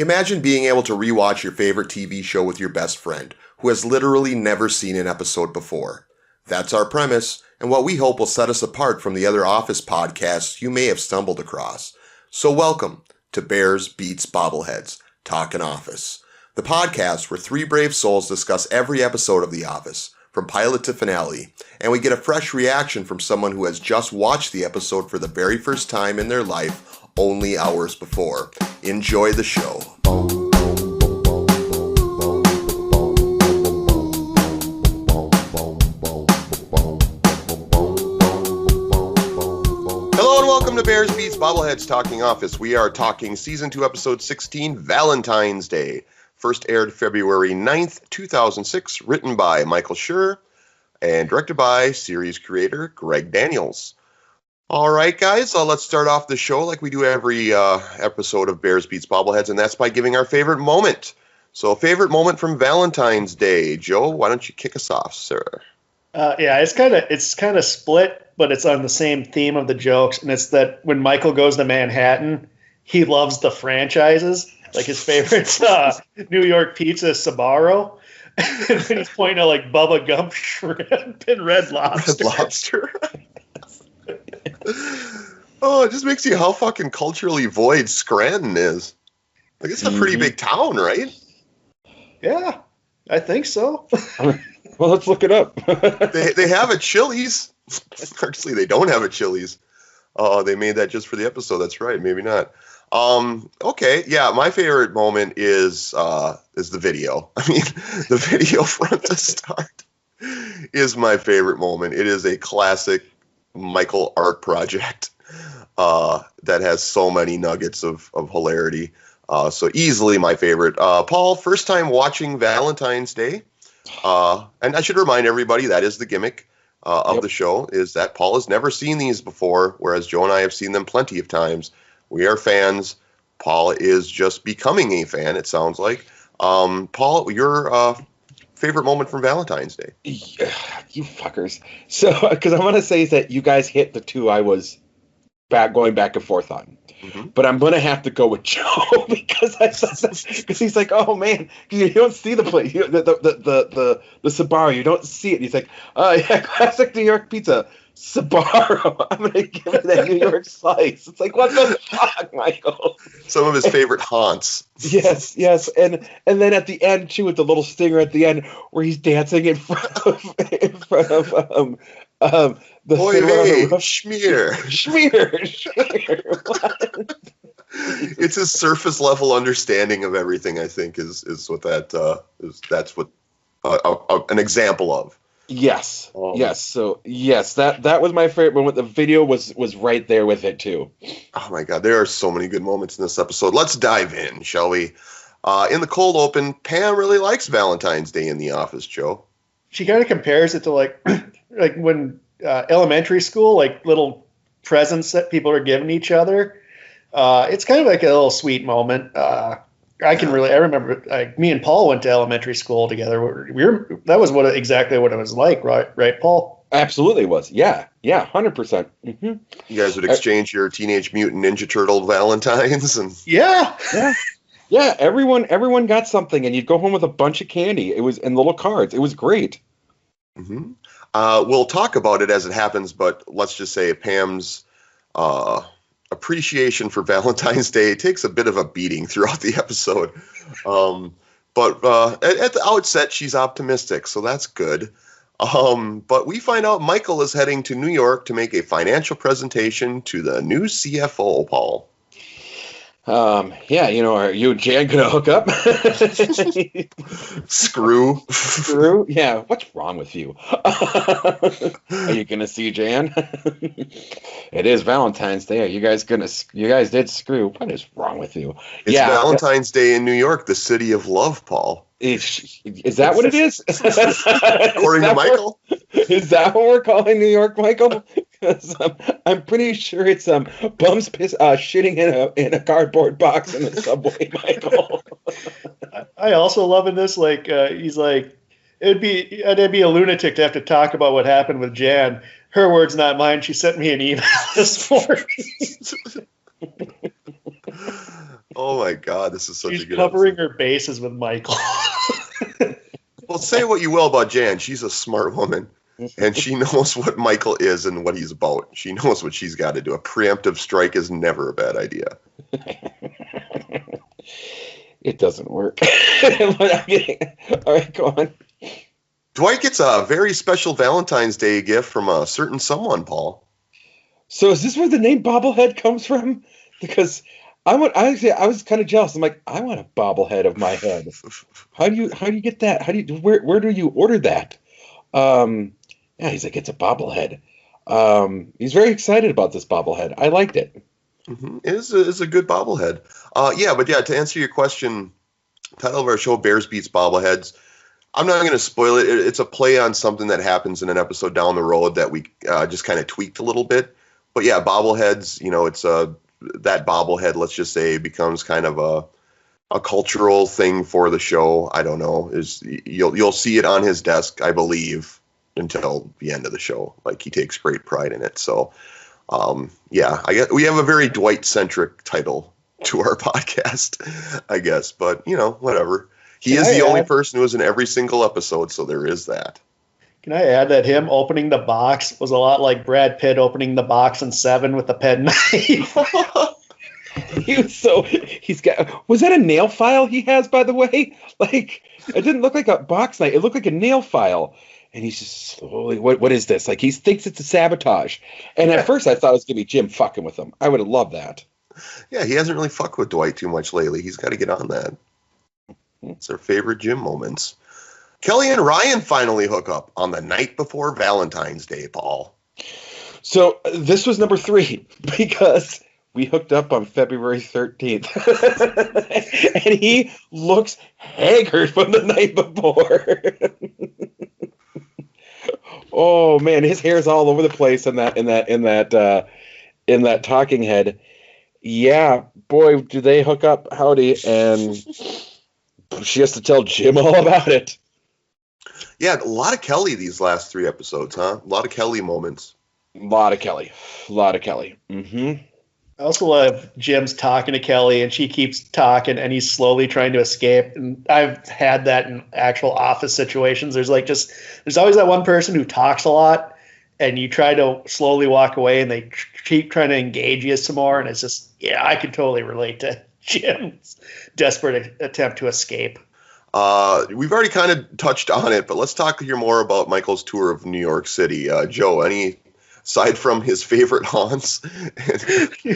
Imagine being able to rewatch your favorite TV show with your best friend, who has literally never seen an episode before. That's our premise, and what we hope will set us apart from the other Office podcasts you may have stumbled across. So welcome to Bears Beats Bobbleheads, Talkin Office, the podcast where three brave souls discuss every episode of The Office, from pilot to finale, and we get a fresh reaction from someone who has just watched the episode for the very first time in their life only hours before. Enjoy the show. Hello and welcome to Bears Beats Bobbleheads Talking Office. We are talking Season 2, Episode 16, Valentine's Day. First aired February 9th, 2006, written by Michael Schur and directed by series creator Greg Daniels. All right, guys, let's start off the show like we do every episode of Bears Beats Bobbleheads, and that's by giving our favorite moment. So, favorite moment from Valentine's Day. Joe, why don't you kick us off, sir? It's kind of split, but it's on the same theme of the jokes, and it's that when Michael goes to Manhattan, he loves the franchises. Like his favorite's New York pizza, Sbarro. And then he's pointing out like Bubba Gump Shrimp and Red Lobster. Red Lobster. Oh, it just makes you how fucking culturally void Scranton is. Like, it's a pretty big town, right? Yeah, I think so. Well, let's look it up. they have a Chili's. Actually, they don't have a Chili's. They made that just for the episode. That's right. Maybe not. Okay. Yeah. My favorite moment is the video. I mean, the video front to start is my favorite moment. It is a classic Michael art project that has so many nuggets of hilarity. So easily my favorite. Paul, first time watching Valentine's Day. And I should remind everybody that is the gimmick of the show, is that Paul has never seen these before, whereas Joe and I have seen them plenty of times. We are fans. Paul is just becoming a fan, it sounds like. Paul, your favorite moment from Valentine's Day? Yeah, you fuckers. So, because I'm going to say that you guys hit the two I was going back and forth on. Mm-hmm. But I'm going to have to go with Joe because he's like, oh man, you don't see the plate, the Sbarro, you don't see it. And he's like, oh yeah, classic New York pizza, Sbarro. I'm going to give it that New York slice. It's like, what the fuck, Michael? Some of his favorite haunts. Yes, and then at the end too, with the little stinger at the end where he's dancing in front of the boy, hey, schmear. It's his surface level understanding of everything, I think, is what that's what an example of. Yes. Yes. So yes, that was my favorite moment. The video was right there with it too. Oh my God, there are so many good moments in this episode. Let's dive in, shall we? In the cold open, Pam really likes Valentine's Day in the office, Joe. She kind of compares it to like when elementary school, like little presents that people are giving each other. It's kind of like a little sweet moment. I remember me and Paul went to elementary school together. That was exactly what it was like, right, Paul? Absolutely was. Yeah, 100%. Mm-hmm. You guys would exchange your Teenage Mutant Ninja Turtle Valentines, and yeah. Everyone got something, and you'd go home with a bunch of candy. It was in little cards. It was great. Mm-hmm. We'll talk about it as it happens, but let's just say Pam's appreciation for Valentine's Day takes a bit of a beating throughout the episode. But at the outset, she's optimistic, so that's good. But we find out Michael is heading to New York to make a financial presentation to the new CFO, Paul. Yeah, are you and Jan gonna hook up? Screw? Yeah, what's wrong with you? Are you gonna see Jan? It is Valentine's Day. Are you guys did screw. What is wrong with you? It's Valentine's Day in New York, the city of love, Paul. Is that what it is? According to Michael? Is that what we're calling New York, Michael? Because I'm pretty sure it's bums shitting in a cardboard box in the subway, Michael. I also love in this, he's like, it'd be a lunatic to have to talk about what happened with Jan. Her words, not mine. She sent me an email this morning. Oh my God, this is such She's a good covering episode. her bases with Michael. Well, say what you will about Jan. She's a smart woman. And she knows what Michael is and what he's about. She knows what she's got to do. A preemptive strike is never a bad idea. It doesn't work. All right, go on. Dwight gets a very special Valentine's Day gift from a certain someone, Paul. So is this where the name bobblehead comes from? Because I was kind of jealous. I'm like, I want a bobblehead of my head. How do you get that? Where do you order that? Yeah, he's like, it's a bobblehead. He's very excited about this bobblehead. I liked it. Mm-hmm. It is a good bobblehead. To answer your question, title of our show, Bears Beats Bobbleheads. I'm not going to spoil it. It's a play on something that happens in an episode down the road that we just kind of tweaked a little bit. But yeah, bobbleheads, it's that bobblehead, let's just say, becomes kind of a cultural thing for the show. I don't know. You'll see it on his desk, I believe, until the end of the show. Like, he takes great pride in it. So, I guess we have a very Dwight-centric title to our podcast, I guess. But, whatever. He is the only person who is in every single episode, so there is that. Can I add that him opening the box was a lot like Brad Pitt opening the box in Seven with a pen knife? Was that a nail file he has, by the way? Like, it didn't look like a box knife. It looked like a nail file. And he's just slowly, what is this? Like, he thinks it's a sabotage. And at first I thought it was going to be Jim fucking with him. I would have loved that. Yeah, he hasn't really fucked with Dwight too much lately. He's got to get on that. It's their favorite Jim moments. Kelly and Ryan finally hook up on the night before Valentine's Day, Paul. So this was number 3 because we hooked up on February 13th. And he looks haggard from the night before. Oh man, his hair's all over the place in that talking head. Yeah, boy, do they hook up, howdy, and she has to tell Jim all about it. Yeah, a lot of Kelly these last 3 episodes, huh? A lot of Kelly moments. A lot of Kelly. Mm-hmm. I also love Jim's talking to Kelly, and she keeps talking, and he's slowly trying to escape. And I've had that in actual office situations. There's always that one person who talks a lot, and you try to slowly walk away, and they keep trying to engage you some more. And it's just, I could totally relate to Jim's desperate attempt to escape. We've already kind of touched on it, but let's talk here more about Michael's tour of New York City. Joe, any aside from his favorite haunts?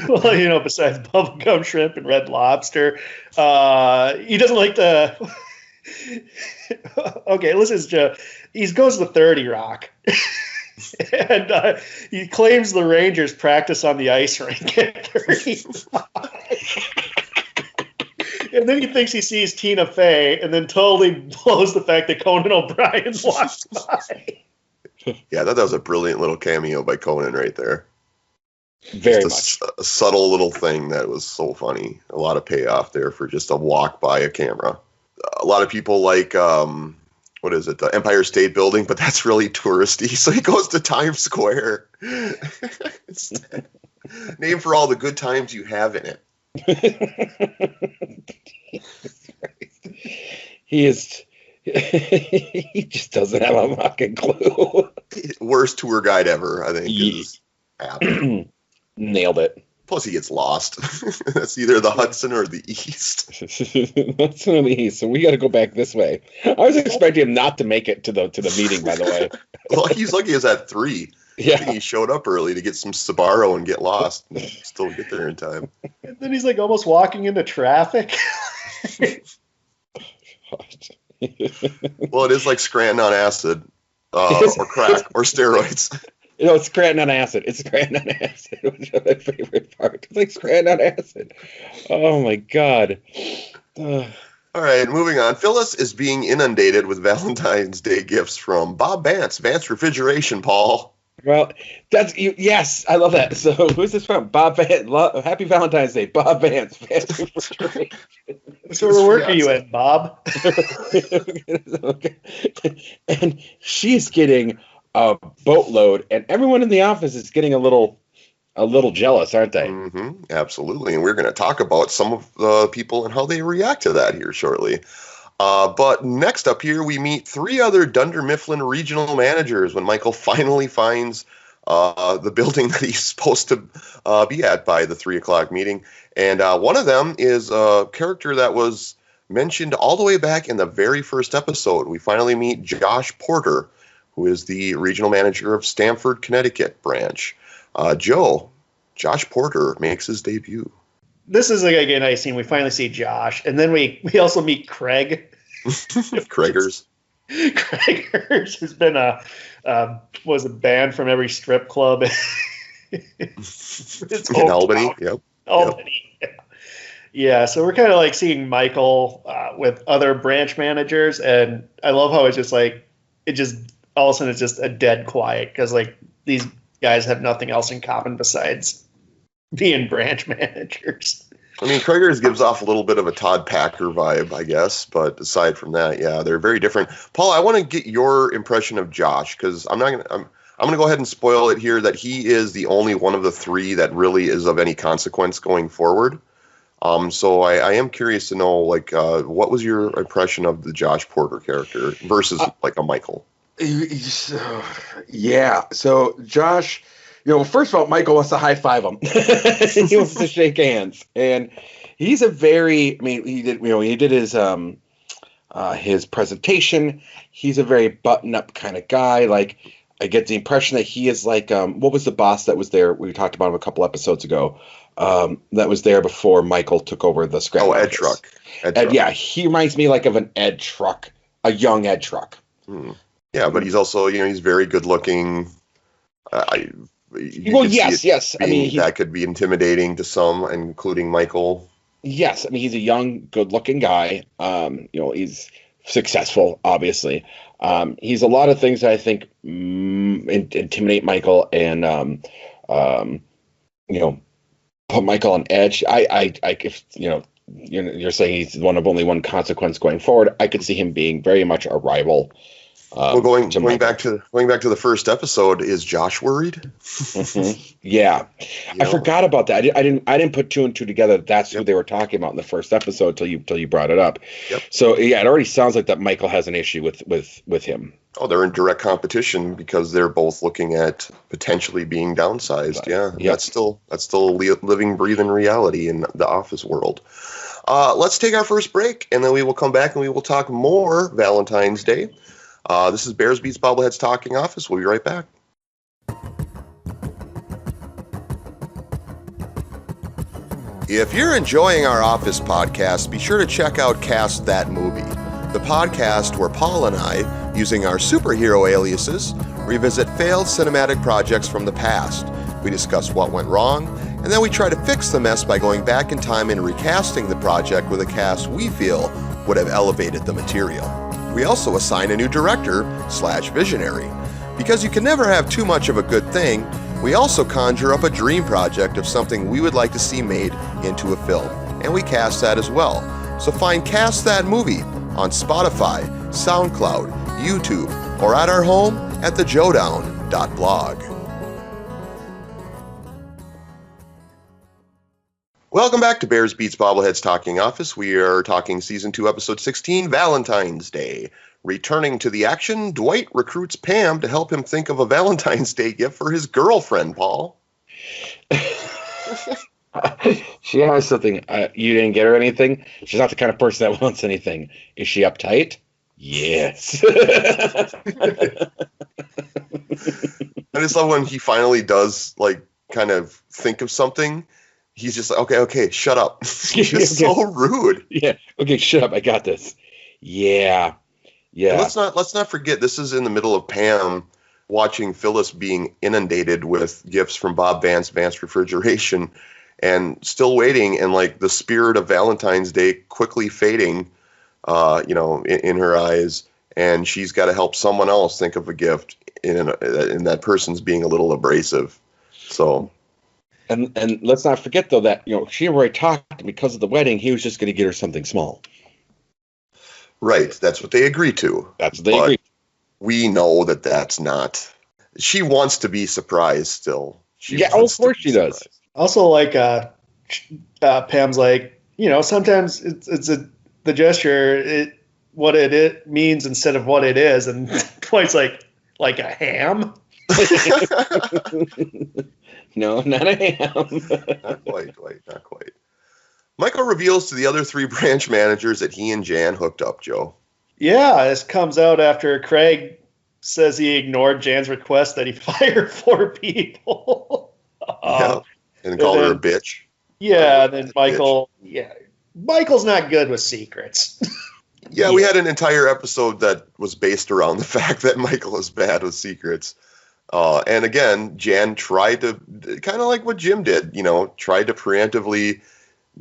Well, besides bubblegum shrimp and Red Lobster, he doesn't like the. Okay, listen, Joe. He goes to 30 Rock, and he claims the Rangers practice on the ice rink at 30 Rock. And then he thinks he sees Tina Fey, and then totally blows the fact that Conan O'Brien walks by. Yeah, I thought that was a brilliant little cameo by Conan right there. Very just much. A subtle little thing that was so funny. A lot of payoff there for just a walk by a camera. A lot of people like, what is it, the Empire State Building, but that's really touristy. So he goes to Times Square. Name for all the good times you have in it. He just doesn't have a fucking clue. Worst tour guide ever, I think. Is Nailed it. Plus, he gets lost. That's either the Hudson or the East. Hudson or the East. So we got to go back this way. I was expecting him not to make it to the meeting. By the way, well, he's lucky he's at 3. Yeah, I think he showed up early to get some Sbarro and get lost. And still get there in time. And then he's like almost walking into traffic. Well, it is like Scranton on acid, or crack, or steroids. It's Scranton on acid. It's Scranton on acid, which is my favorite part. It's like Scranton on acid. Oh my god. All right, moving on. Phyllis is being inundated with Valentine's Day gifts from Bob Vance, Vance Refrigeration, Paul. Well, that's you. Yes, I love that. So, who's this from? Bob Vance. Happy Valentine's Day, Bob Vance. Vance Refrigeration. What sort of work are you at, Bob? Okay. And she's getting a boatload, and everyone in the office is getting a little a little jealous, aren't they? Mm-hmm, absolutely. And we're going to talk about some of the people and how they react to that here shortly. But next up here, we meet 3 other Dunder Mifflin regional managers when Michael finally finds the building that he's supposed to be at by the 3 o'clock meeting. And one of them is a character that was mentioned all the way back in the very first episode. We finally meet Josh Porter, who is the regional manager of Stamford, Connecticut branch. Josh Porter makes his debut. This is like a nice scene. We finally see Josh, and then we also meet Craig. Craigers. Craigers, who's been was banned from every strip club. It's in Albany. Yep. Albany. Yep. Yeah. So we're kind of like seeing Michael with other branch managers, and I love how it's just like all of a sudden it's just a dead quiet because like these guys have nothing else in common besides being branch managers. I mean, Craigers gives off a little bit of a Todd Packer vibe, I guess. But aside from that, yeah, they're very different. Paul, I want to get your impression of Josh because I'm going to go ahead and spoil it here that he is the only one of the 3 that really is of any consequence going forward. So I am curious to know, like, what was your impression of the Josh Porter character versus like a Michael? Yeah. So Josh, first of all, Michael wants to high five him. He wants to shake hands, and he's he did his presentation. He's a very button up kind of guy. Like, I get the impression that he is like, what was the boss that was there? We talked about him a couple episodes ago. That was there before Michael took over the Scranton. Oh, Ed Truck. Yeah, he reminds me like of an Ed Truck, a young Ed Truck. Yeah, but he's also, he's very good looking. Yes. I mean, that could be intimidating to some, including Michael. Yes, I mean, he's a young, good-looking guy. He's successful, obviously. He's a lot of things that I think intimidate Michael and put Michael on edge. If you're saying he's one of only one consequence going forward, I could see him being very much a rival. Going back to the first episode, is Josh worried? Mm-hmm. Yeah. I forgot about that. I didn't put 2 and 2 together. That's who they were talking about in the first episode till you brought it up. Yep. So yeah, it already sounds like that Michael has an issue with him. Oh, they're in direct competition because they're both looking at potentially being downsized. Right. Yeah, yep. That's still a living, breathing reality in the office world. Let's take our first break, and then we will come back and we will talk more Valentine's Day. This is Bears Beats Bobbleheads Talking Office. We'll be right back. If you're enjoying our Office podcast, be sure to check out Cast That Movie, the podcast where Paul and I, using our superhero aliases, revisit failed cinematic projects from the past. We discuss what went wrong, and then we try to fix the mess by going back in time and recasting the project with a cast we feel would have elevated the material. We also assign a new director/visionary. Because you can never have too much of a good thing, we also conjure up a dream project of something we would like to see made into a film, and we cast that as well. So find Cast That Movie on Spotify, SoundCloud, YouTube, or at our home at thejodown.blog. Welcome back to Bears Beats Bobbleheads Talking Office. We are talking Season 2, Episode 16, Valentine's Day. Returning to the action, Dwight recruits Pam to help him think of a Valentine's Day gift for his girlfriend, Paul. She has something. You didn't get her anything? She's not the kind of person that wants anything. Is she uptight? Yes. I just love when he finally does, kind of think of something. He's just like, okay, shut up. He's just so rude. Yeah. Okay, shut up. I got this. Yeah. And let's not forget, this is in the middle of Pam watching Phyllis being inundated with gifts from Vance Refrigeration, and still waiting, and the spirit of Valentine's Day quickly fading, in her eyes, and she's got to help someone else think of a gift, and that person's being a little abrasive. So. And let's not forget, though, that she already talked, because of the wedding, he was just going to get her something small. Right. That's what they agreed to. That's what they agreed. We know that that's not. She wants to be surprised still. Of course she does. Also, like Pam's like, sometimes it's the gesture what it means instead of what it is, and Dwight's like a ham. No, not a ham. Not quite, Dwight, not quite. Michael reveals to the other three branch managers that he and Jan hooked up, Joe. Yeah, this comes out after Craig says he ignored Jan's request that he fire 4 people. And called her a bitch. Yeah, and then Michael, Michael's not good with secrets. Yeah, we had an entire episode that was based around the fact that Michael is bad with secrets. And again, Jan tried to, kind of like what Jim did, tried to preemptively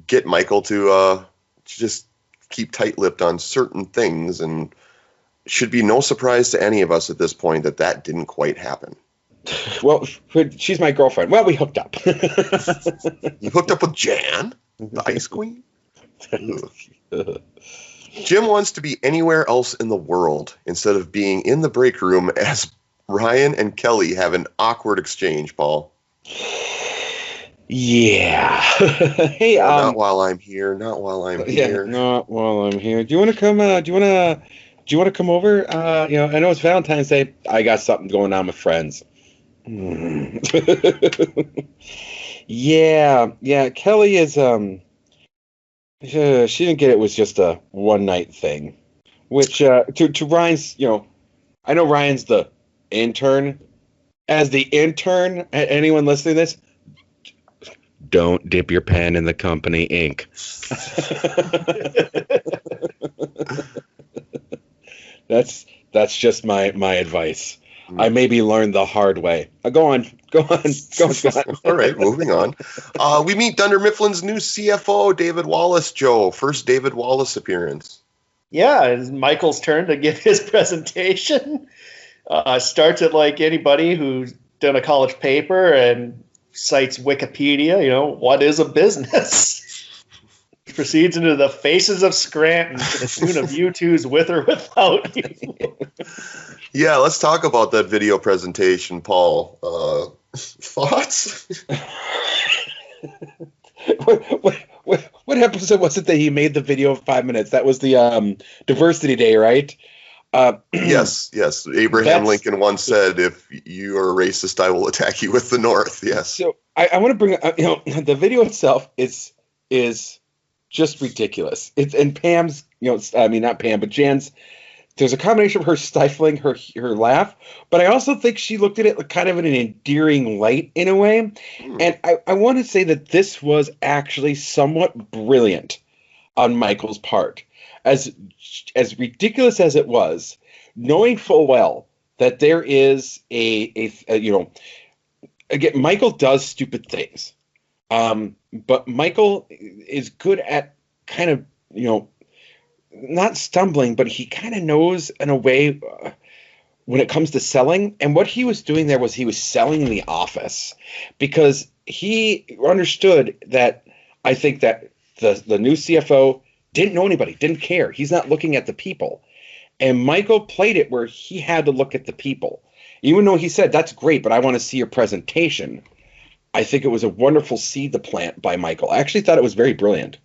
get Michael to just keep tight-lipped on certain things, and should be no surprise to any of us at this point that didn't quite happen. Well, she's my girlfriend. Well, we hooked up. You hooked up with Jan, the Ice Queen? Jim wants to be anywhere else in the world instead of being in the break room as Ryan and Kelly have an awkward exchange, Paul. Yeah. Hey, not while I'm here. Not while I'm here. Not while I'm here. Do you want to come? Do you want to come over? I know it's Valentine's Day. I got something going on with friends. Yeah. Kelly is she didn't get it was just a one night thing, which to Ryan's, I know Ryan's the intern. As the intern, anyone listening to this, don't dip your pen in the company ink. That's just my advice. I maybe learned the hard way. Go on. All right, moving on. We meet Dunder Mifflin's new CFO, David Wallace, Joe. First David Wallace appearance. Yeah, it's Michael's turn to give his presentation. Starts it like anybody who's done a college paper and cites Wikipedia, what is a business? Proceeds into the Faces of Scranton to the tune of U2's With or Without You. Yeah, let's talk about that video presentation, Paul. Thoughts? What episode was it that he made the video of 5 minutes? That was the Diversity Day, right? Yes. Abraham Lincoln once said, "If you are a racist, I will attack you with the North." Yes. So I want to bring up, the video itself is just ridiculous. It's and Pam's, not Pam, but Jan's. There's a combination of her stifling her laugh, but I also think she looked at it kind of in an endearing light in a way. And I want to say that this was actually somewhat brilliant on Michael's part. As ridiculous as it was, knowing full well that there is again, Michael does stupid things. But Michael is good at kind of, not stumbling, but he kind of knows in a way when it comes to selling. And what he was doing there was he was selling the office, because he understood that I think that the new CFO didn't know anybody, didn't care. He's not looking at the people. And Michael played it where he had to look at the people. Even though he said, that's great, but I want to see your presentation. I think it was a wonderful seed to plant by Michael. I actually thought it was very brilliant.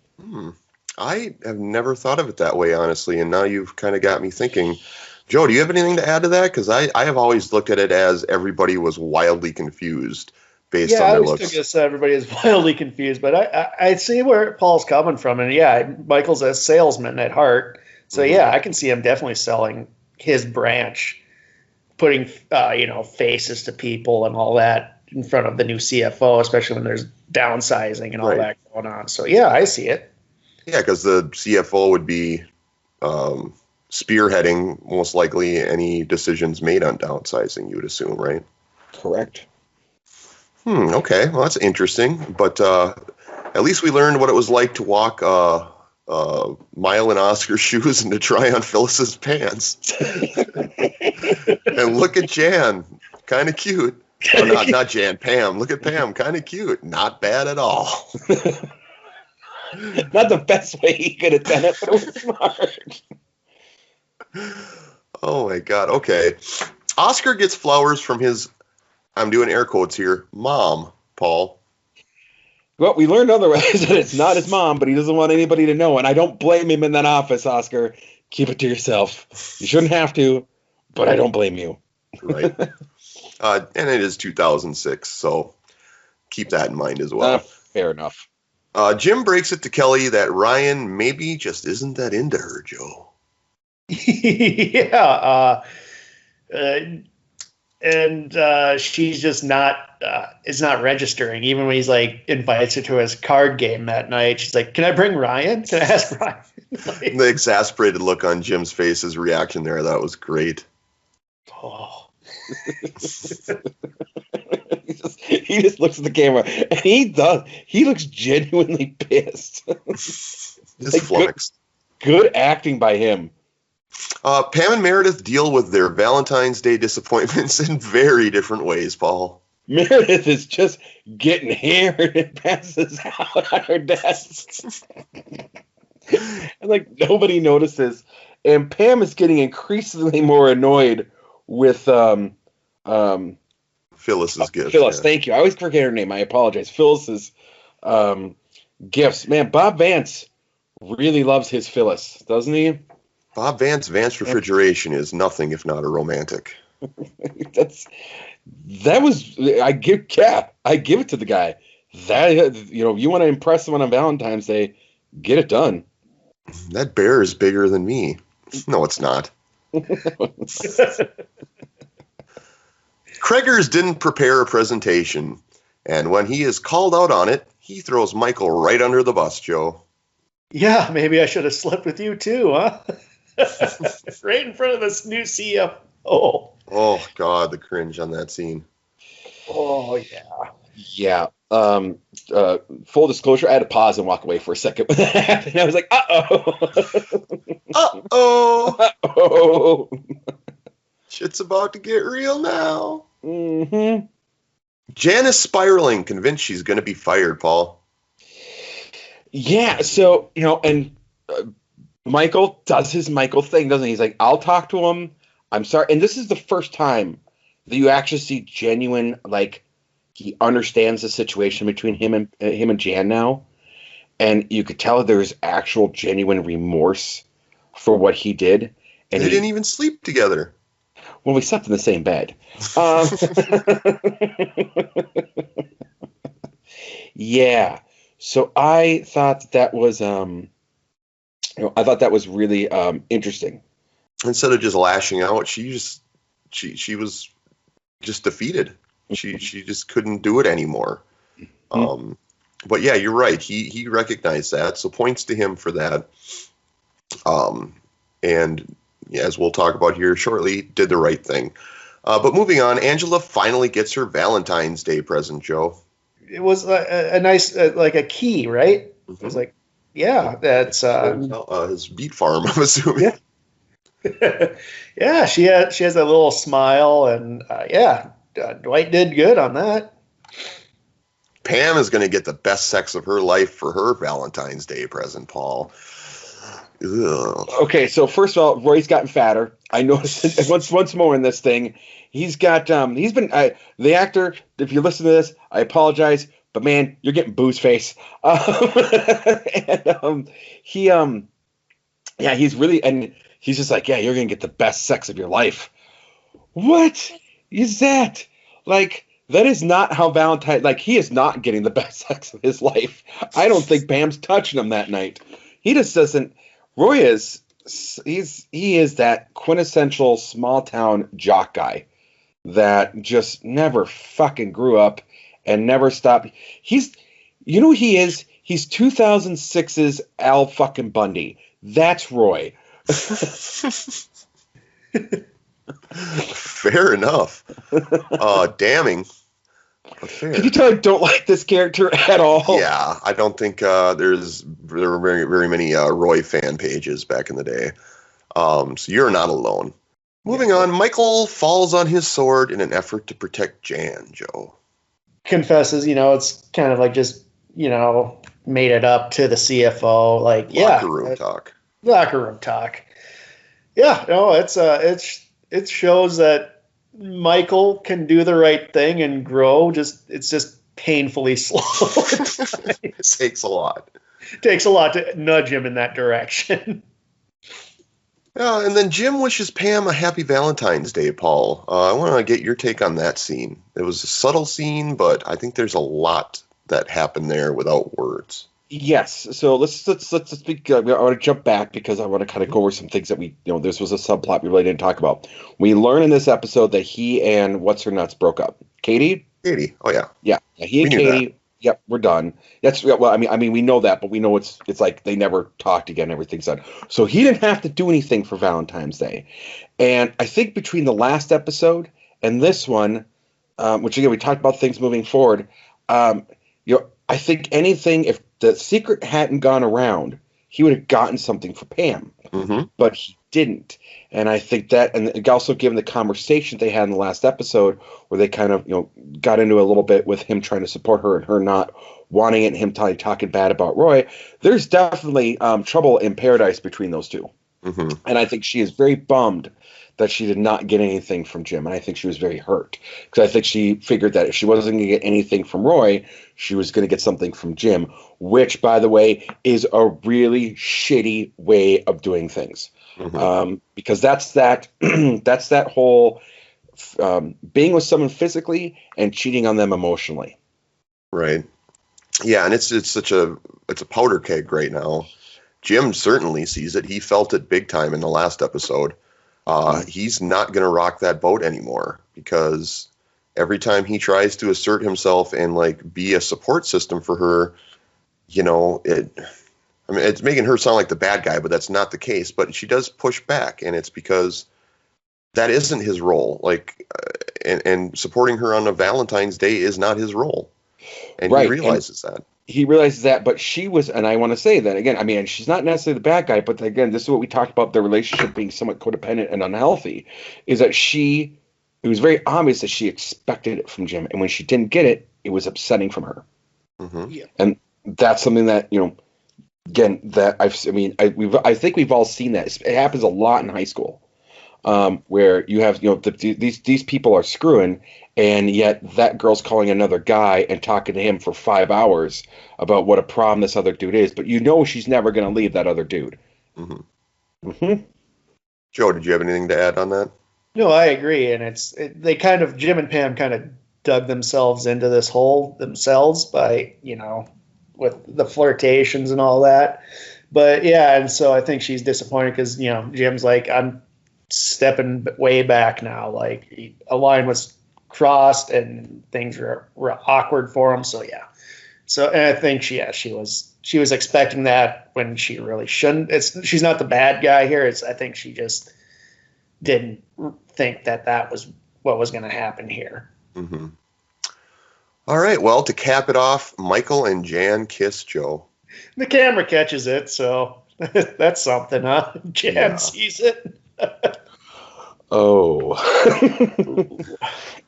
I have never thought of it that way, honestly, and now you've kind of got me thinking. Joe, do you have anything to add to that? Because I have always looked at it as everybody was wildly confused based on their looks. Yeah, I always took it as everybody is wildly confused, but I see where Paul's coming from, and yeah, Michael's a salesman at heart, so yeah, I can see him definitely selling his branch, putting faces to people and all that in front of the new CFO, especially when there's downsizing and all that going on. So yeah, I see it. Yeah, because the CFO would be spearheading most likely any decisions made on downsizing, you would assume, right? Correct. Okay, well, that's interesting. But at least we learned what it was like to walk Mile in Oscar's shoes and to try on Phyllis's pants. And look at Jan, kind of cute. Oh, not Jan, Pam. Look at Pam, kind of cute. Not bad at all. Not the best way he could have done it, but it was smart. Oh my God. Okay. Oscar gets flowers from his I'm doing air quotes here, mom, Paul. Well, we learned otherwise that it's not his mom, but he doesn't want anybody to know. And I don't blame him in that office, Oscar. Keep it to yourself. You shouldn't have to, but I don't blame you. Right. And it is 2006, so keep that in mind as well. Fair enough. Jim breaks it to Kelly that Ryan maybe just isn't that into her, Joe. Yeah. And she's just not, it's not registering. Even when he's like invites her to his card game that night, she's like, can I bring Ryan? Can I ask Ryan? Like, the exasperated look on Jim's face, his reaction there, that was great. oh. he just looks at the camera and he looks genuinely pissed. Just like flummoxed. Good acting by him. Pam and Meredith deal with their Valentine's Day disappointments in very different ways, Paul. Meredith is just getting hammered and passes out on her desk. And like nobody notices. And Pam is getting increasingly more annoyed with Phyllis's gift. Phyllis, yeah. Thank you. I always forget her name. I apologize. Phyllis's gifts. Man, Bob Vance really loves his Phyllis, doesn't he? Bob Vance Refrigeration is nothing if not a romantic. I give it to the guy. That you want to impress someone on Valentine's Day, get it done. That bear is bigger than me. No, it's not. Kreger's didn't prepare a presentation, and when he is called out on it, he throws Michael right under the bus, Joe. Yeah, maybe I should have slept with you too, huh? Right in front of this new CFO. Oh, God, the cringe on that scene. Oh, yeah. Yeah. Full disclosure, I had to pause and walk away for a second when that happened. I was like, uh-oh. Uh-oh. Uh-oh. Shit's about to get real now. Mm-hmm. Jan is spiraling, convinced she's going to be fired, Paul. Yeah, so, and Michael does his Michael thing, doesn't he? He's like, I'll talk to him. I'm sorry. And this is the first time that you actually see genuine, like, he understands the situation between him and Jan now. And you could tell there's actual genuine remorse for what he did. And they didn't even sleep together. Well, we slept in the same bed. Yeah. So I thought that was, I thought that was really interesting. Instead of just lashing out, she was just defeated. She just couldn't do it anymore. Mm-hmm. But yeah, you're right. He recognized that, so points to him for that. And as we'll talk about here shortly, did the right thing. But moving on, Angela finally gets her Valentine's Day present, Joe. It was a nice, like a key, right? Mm-hmm. It was like, yeah, that's his beet farm, I'm assuming. Yeah. Yeah, she has that little smile, and Dwight did good on that. Pam is going to get the best sex of her life for her Valentine's Day present, Paul. Ugh. Okay, so first of all, Roy's gotten fatter. I noticed it once more in this thing. He's got he's been the actor. If you listen to this, I apologize, but man, you're getting booze face. And he's really, and he's just like, yeah, you're gonna get the best sex of your life. What is that? Like, that is not how Valentine. Like, he is not getting the best sex of his life. I don't think Pam's touching him that night. He just doesn't. Roy is. He is that quintessential small town jock guy that just never fucking grew up and never stopped. He's, who he is? He's 2006's Al fucking Bundy. That's Roy. Fair enough. Damning. But fair. Can you tell I don't like this character at all? Yeah, I don't think there were very, very many Roy fan pages back in the day. So you're not alone. Moving on, Michael falls on his sword in an effort to protect Jan, Joe. Confesses, it's kind of like just, made it up to the CFO. Like, Locker room talk. Locker room talk. Yeah, no, it shows that Michael can do the right thing and grow. It's just painfully slow. It takes a lot. It takes a lot to nudge him in that direction. Yeah, and then Jim wishes Pam a happy Valentine's Day, Paul. I want to get your take on that scene. It was a subtle scene, but I think there's a lot that happened there without words. Yes. So let's speak. I want to jump back because I want to kind of go over some things that this was a subplot we really didn't talk about. We learn in this episode that he and what's her nuts broke up. Katie. Oh yeah. Yeah. He and Katie. Yep, we're done. I mean, we know that, but we know it's like they never talked again. Everything's done. So he didn't have to do anything for Valentine's Day, and I think between the last episode and this one, which again we talked about things moving forward. I think anything if the secret hadn't gone around, he would have gotten something for Pam, but he didn't. And I think that, and also given the conversation they had in the last episode, where they kind of, got into a little bit with him trying to support her and her not wanting it, and him talking bad about Roy, there's definitely trouble in paradise between those two. And I think she is very bummed that she did not get anything from Jim, and I think she was very hurt because I think she figured that if she wasn't going to get anything from Roy, she was going to get something from Jim, which, by the way, is a really shitty way of doing things. Because that's that that's that whole being with someone physically and cheating on them emotionally. Right. Yeah, and it's a powder keg right now. Jim certainly sees it. He felt it big time in the last episode. He's not going to rock that boat anymore because every time he tries to assert himself and be a support system for her, it's making her sound like the bad guy, but that's not the case. But she does push back, and it's because that isn't his role. And supporting her on a Valentine's Day is not his role, and he realizes that. He realizes that, but she was, and I want to say that again. I mean, she's not necessarily the bad guy, but again, this is what we talked about: their relationship being somewhat codependent and unhealthy. Is that it was very obvious that she expected it from Jim, and when she didn't get it, it was upsetting from her. And that's something that again, that I think we've all seen that. It happens a lot in high school, where you have these people are screwing, and yet that girl's calling another guy and talking to him for 5 hours about what a problem this other dude is, but she's never going to leave that other dude. Joe, did you have anything to add on that? No, I agree, and Jim and Pam kind of dug themselves into this hole themselves by with the flirtations and all that. But yeah, and so I think she's disappointed because, Jim's like, I'm stepping way back now. Like, a line was crossed and things were awkward for him. So yeah. So, and I think she was expecting that when she really shouldn't. She's not the bad guy here. I think she just didn't think that was what was going to happen here. All right, well, to cap it off, Michael and Jan kiss Joe. The camera catches it, so that's something, huh? Jan sees it. Oh.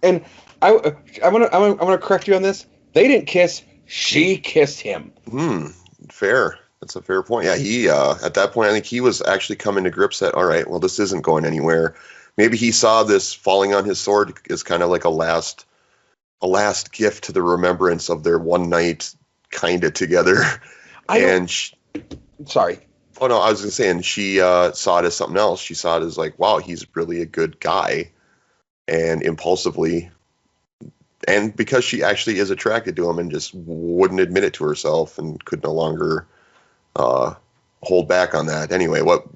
And I want to correct you on this. They didn't kiss. She kissed him. Fair. That's a fair point. Yeah, he at that point, I think he was actually coming to grips that, all right, well, this isn't going anywhere. Maybe he saw this falling on his sword as kind of like a last gift to the remembrance of their one night kind of together. Sorry. Oh, no, I was going to say, and she saw it as something else. She saw it as like, wow, he's really a good guy. And impulsively, and because she actually is attracted to him and just wouldn't admit it to herself and could no longer hold back on that. Anyway, what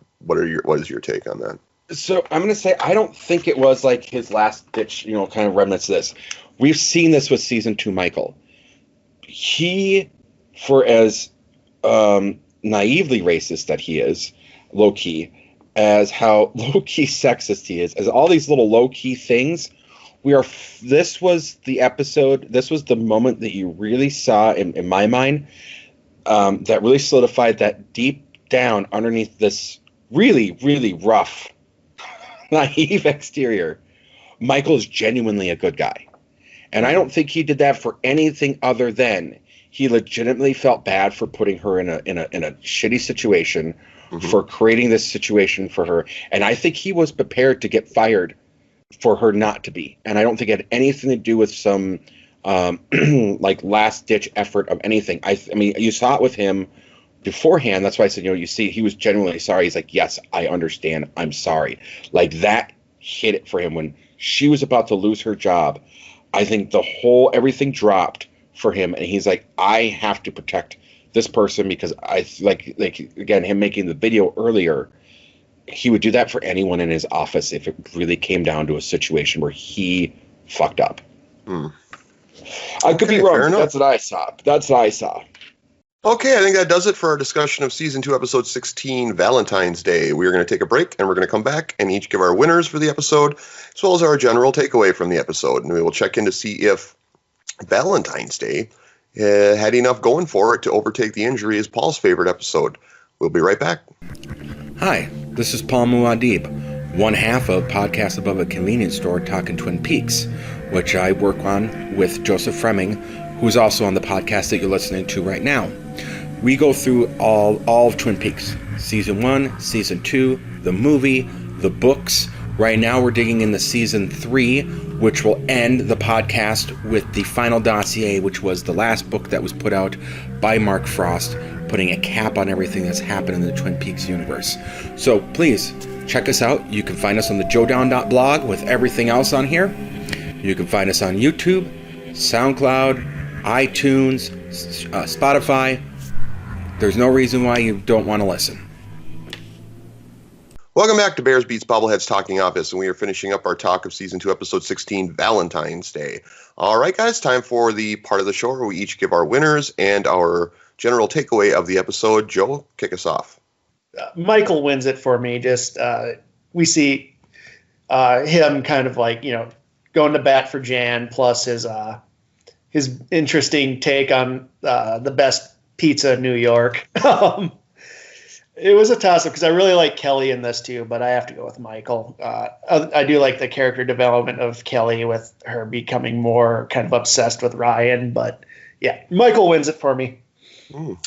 is your take on that? So I'm going to say I don't think it was like his last ditch, kind of remnants of this. We've seen this with season 2 Michael. He, for as naively racist that he is, low-key, as how low-key sexist he is, as all these little low-key things, this was the episode, this was the moment that you really saw, in my mind, that really solidified that deep down underneath this really, really rough, naive exterior, Michael's genuinely a good guy. And I don't think he did that for anything other than he legitimately felt bad for putting her in a shitty situation, for creating this situation for her. And I think he was prepared to get fired for her not to be. And I don't think it had anything to do with some like last ditch effort of anything. I mean, you saw it with him beforehand. That's why I said, you see, he was genuinely sorry. He's like, yes, I understand. I'm sorry. Like, that hit it for him when she was about to lose her job. I think everything dropped for him. And he's like, I have to protect this person, because I like again, him making the video earlier, he would do that for anyone in his office if it really came down to a situation where he fucked up. I could be wrong. That's what I saw. Okay, I think that does it for our discussion of Season 2, Episode 16, Valentine's Day. We are going to take a break, and we're going to come back and each give our winners for the episode, as well as our general takeaway from the episode. And we will check in to see if Valentine's Day had enough going for it to overtake The Injury as Paul's favorite episode. We'll be right back. Hi, this is Paul Muad'Dib, one half of Podcast Above a Convenience Store, Talkin Twin Peaks, which I work on with Joseph Fremming, who's also on the podcast that you're listening to right now. We go through all of Twin Peaks, Season 1, Season 2, the movie, the books. Right now we're digging into Season 3, which will end the podcast with the final dossier, which was the last book that was put out by Mark Frost, putting a cap on everything that's happened in the Twin Peaks universe. So please, check us out. You can find us on the joedown.blog with everything else on here. You can find us on YouTube, SoundCloud, iTunes, Spotify. There's no reason why you don't want to listen. Welcome back to Bears Beats Bobbleheads Talking Office, and we are finishing up our talk of Season 2, Episode 16, Valentine's Day. All right, guys, time for the part of the show where we each give our winners and our general takeaway of the episode. Joe, kick us off. Michael wins it for me. Just we see him kind of like, going to bat for Jan, plus his interesting take on the best pizza in New York. It was a toss-up because I really like Kelly in this too, but I have to go with Michael. I do like the character development of Kelly with her becoming more kind of obsessed with Ryan, but yeah, Michael wins it for me.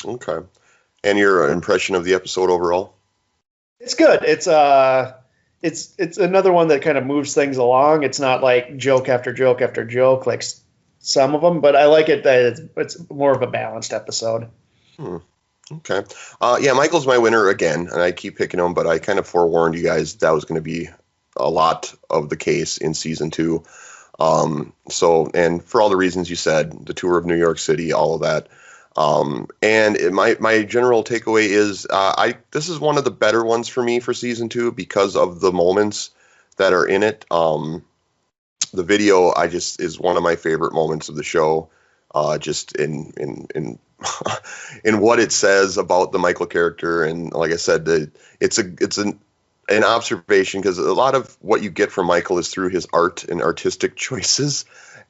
Okay. And your impression of the episode overall? It's good. It's another one that kind of moves things along. It's not like joke after joke after joke like some of them, but I like it that it's more of a balanced episode. Okay. Yeah, Michael's my winner again, and I keep picking him, but I kind of forewarned you guys that was going to be a lot of the case in Season 2. And for all the reasons you said, the tour of New York City, all of that. My general takeaway is this is one of the better ones for me for Season 2 because of the moments that are in it. The video is one of my favorite moments of the show, just in in what it says about the Michael character. And like I said, it's an observation, because a lot of what you get from Michael is through his art and artistic choices.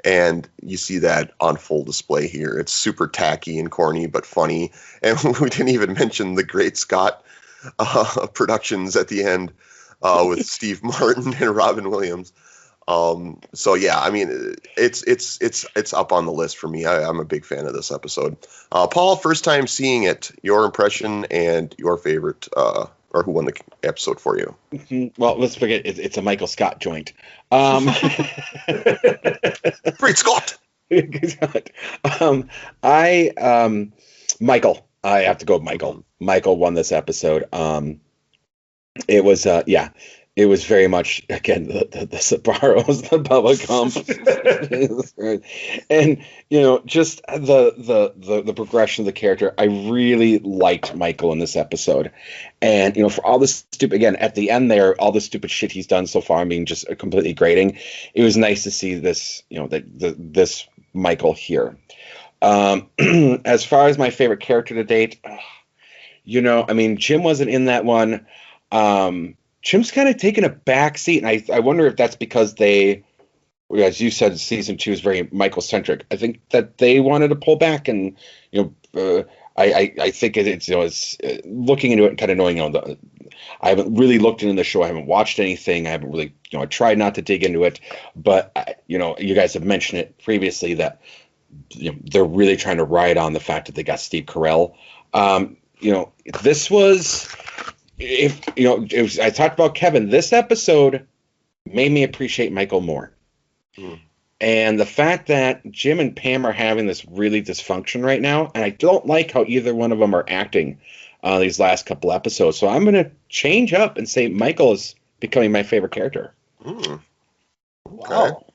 And you see that on full display here. It's super tacky and corny, but funny. And we didn't even mention the Great Scott productions at the end with Steve Martin and Robin Williams. So yeah, I mean, it's up on the list for me. I'm a big fan of this episode. Paul, first time seeing it, your impression and your favorite, or who won the episode for you? Well, let's forget it's a Michael Scott joint. Great Scott. Michael. I have to go with Michael. Michael won this episode. It was It was very much, again, the Sbarros, the Bubba Gump. And, just the progression of the character. I really liked Michael in this episode. And, for all this stupid, again, at the end there, all the stupid shit he's done so far, being just completely grating, it was nice to see this, this Michael here. As far as my favorite character to date, Jim wasn't in that one. Jim's kind of taken a back seat, and I wonder if that's because they, as you said, Season 2 is very Michael-centric. I think that they wanted to pull back, and I think it's looking into it and kind of knowing, I haven't really looked into the show. I haven't watched anything. I haven't really, I tried not to dig into it, but you guys have mentioned it previously that they're really trying to ride on the fact that they got Steve Carell. This was. I talked about Kevin. This episode made me appreciate Michael more. Mm. And the fact that Jim and Pam are having this really dysfunction right now, and I don't like how either one of them are acting these last couple episodes. So I'm going to change up and say Michael is becoming my favorite character. Mm. Okay. Wow.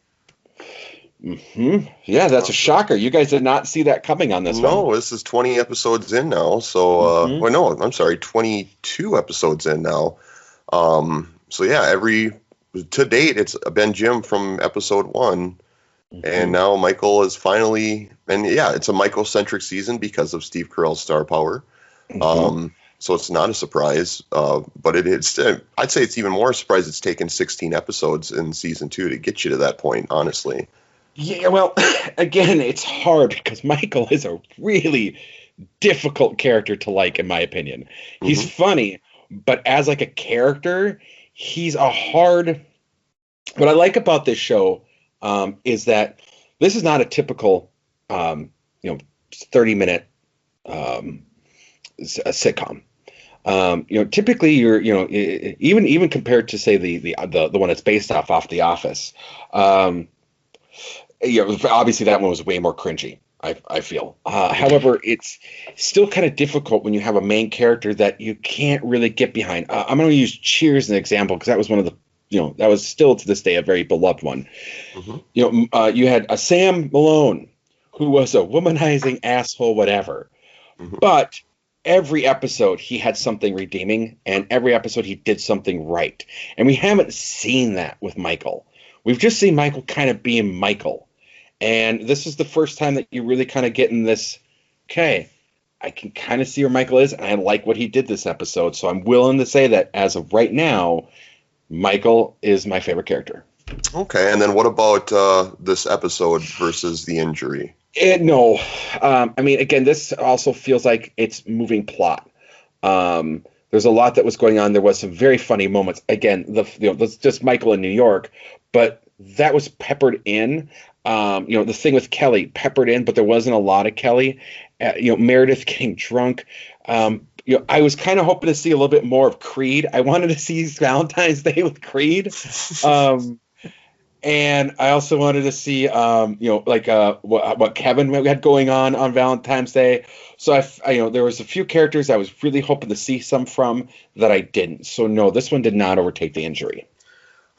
Mm-hmm. Yeah, that's a shocker. You guys did not see that coming on this one. No, this is 20 episodes in now. So, well, no, I'm sorry, 22 episodes in now. So yeah, to date, it's been Jim from episode 1. And now Michael is finally, and yeah, it's a Michael-centric season because of Steve Carell's star power. So it's not a surprise, but it's, I'd say it's even more a surprise it's taken 16 episodes in season 2 to get you to that point, honestly. Yeah, well, again, it's hard because Michael is a really difficult character to like, in my opinion. He's funny, but as like a character, he's a hard. What I like about this show is that this is not a typical, 30-minute sitcom. Typically you're, even compared to say the one that's based off The Office. Obviously that one was way more cringy. I feel. However, it's still kind of difficult when you have a main character that you can't really get behind. I'm going to use Cheers as an example because that was one of the, that was still to this day a very beloved one. You had a Sam Malone who was a womanizing asshole, whatever. But every episode he had something redeeming, and every episode he did something right. And we haven't seen that with Michael. We've just seen Michael kind of being Michael. And this is the first time that you really kind of get in this, okay, I can kind of see where Michael is, and I like what he did this episode. So I'm willing to say that as of right now, Michael is my favorite character. Okay, and then what about this episode versus the injury? No. Again, this also feels like it's moving plot. There's a lot that was going on. There was some very funny moments. Again, that's just Michael in New York, but that was peppered in. The thing with Kelly peppered in, but there wasn't a lot of Kelly. Meredith getting drunk. I was kind of hoping to see a little bit more of Creed. I wanted to see Valentine's Day with Creed. And I also wanted to see, what Kevin had going on Valentine's Day. So there was a few characters I was really hoping to see some from that I didn't. So no, this one did not overtake the injury.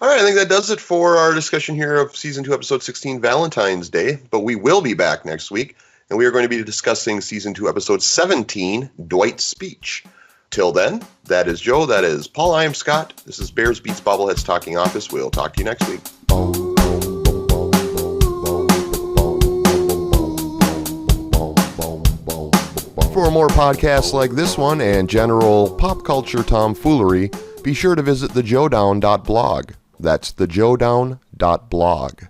All right, I think that does it for our discussion here of Season 2, Episode 16, Valentine's Day. But we will be back next week, and we are going to be discussing Season 2, Episode 17, Dwight's Speech. Till then, that is Joe, that is Paul, I am Scott. This is Bears Beats Bobbleheads Talking Office. We'll talk to you next week. For more podcasts like this one and general pop culture tomfoolery, be sure to visit thejoedown.blog. That's thejoedown.blog.